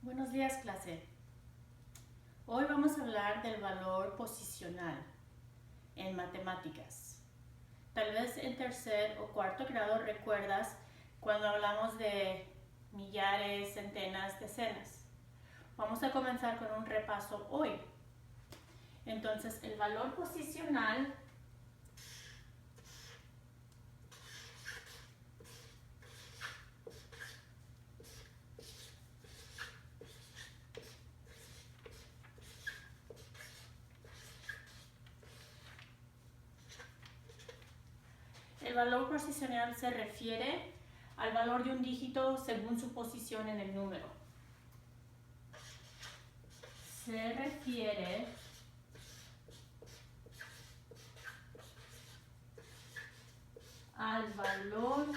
Buenos días, clase. Hoy vamos a hablar del valor posicional en matemáticas. Tal vez en tercer o cuarto grado recuerdas cuando hablamos de millares, centenas, decenas. Vamos a comenzar con un repaso hoy. Entonces, el valor posicional se refiere al valor de un dígito según su posición en el número. Se refiere al valor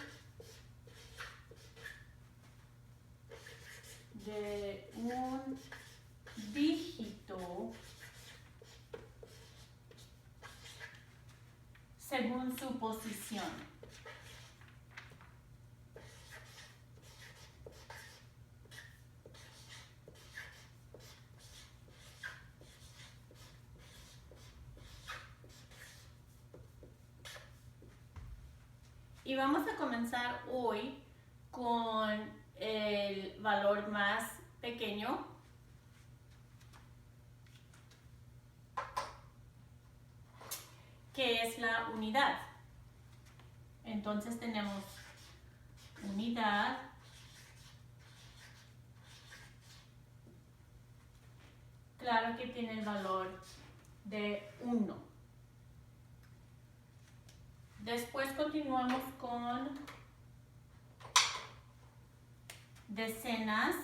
de un dígito según su posición. Y vamos a comenzar hoy con el valor más pequeño, que es la unidad. Entonces tenemos unidad, claro que tiene el valor de 1. Después continuamos con decenas,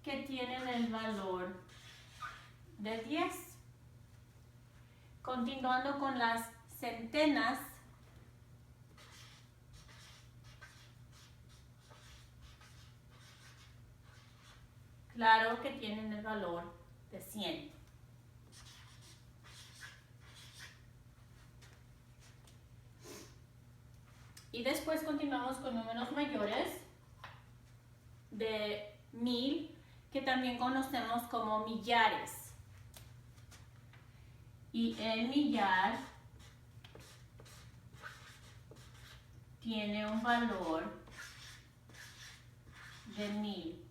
que tienen el valor de 10. Continuando con las centenas, claro que tienen el valor de 100. Y después continuamos con números mayores de 1000, que también conocemos como millares. Y el millar tiene un valor de 1000.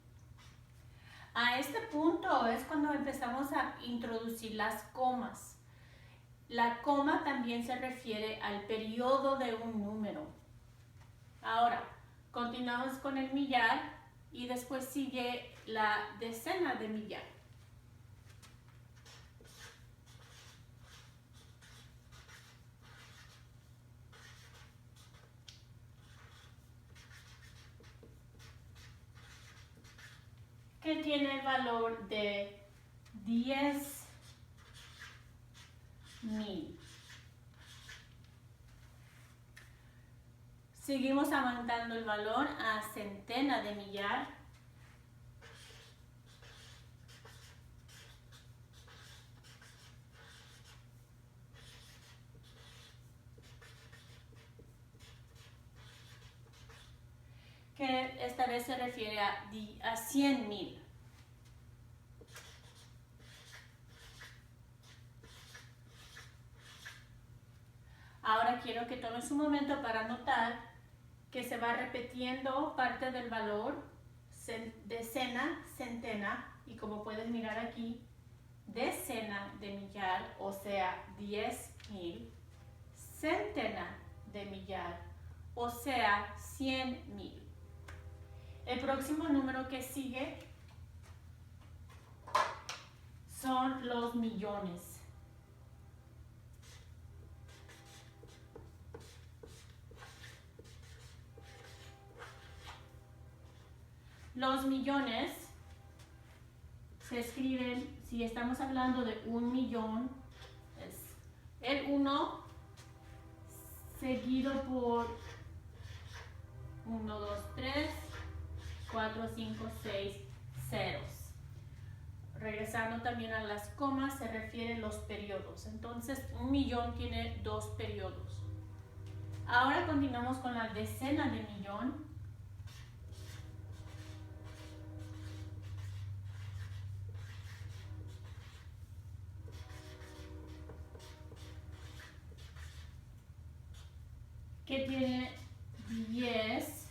A este punto es cuando empezamos a introducir las comas. La coma también se refiere al periodo de un número. Ahora, continuamos con el millar y después sigue la decena de millar. Que tiene el valor de 10,000. Seguimos aumentando el valor a centena de millar. Que esta vez se refiere a 100,000. Ahora quiero que tomes un momento para notar que se va repitiendo parte del valor, decena, centena, y como puedes mirar aquí, decena de millar, o sea, 10,000, centena de millar, o sea, 100,000. El próximo número que sigue son los millones. Los millones se escriben, si estamos hablando de 1,000,000, es el 1 seguido por 1, 2, 3, 4, 5, 6 ceros. Regresando también a las comas, se refieren los periodos. Entonces, 1,000,000 tiene 2 periodos. Ahora continuamos con la decena de millón. Que tiene 10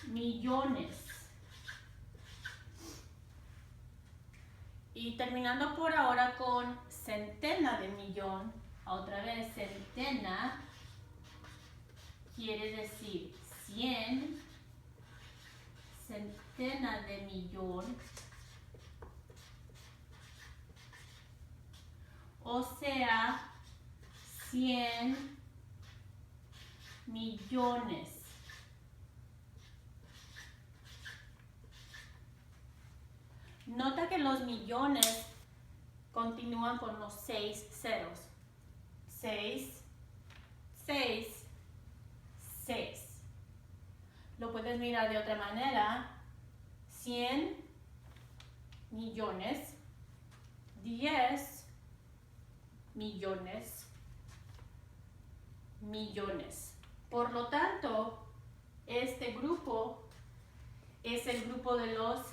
millones. Y terminando por ahora con centena de millón. Otra vez, centena quiere decir 100. Centena de millón. O sea, 100 millones. Nota que los millones continúan con los 6 ceros. 6, 6, 6. Lo puedes mirar de otra manera. 100 millones, 10 millones, millones. Por lo tanto, este grupo es el grupo de los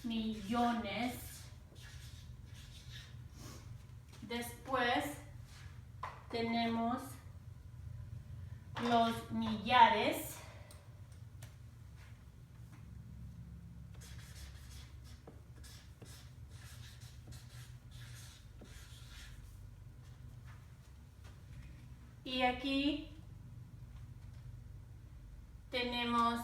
millones. Después tenemos los millares. Y aquí tenemos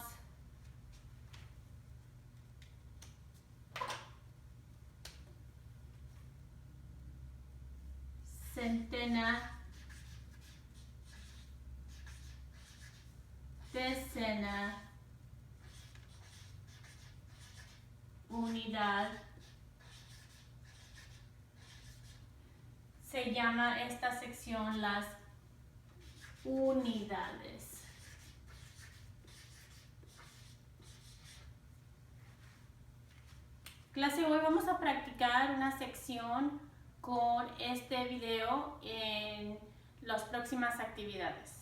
centena, decena, unidad. Se llama esta sección las unidades. Clase, hoy vamos a practicar una sección con este video en las próximas actividades.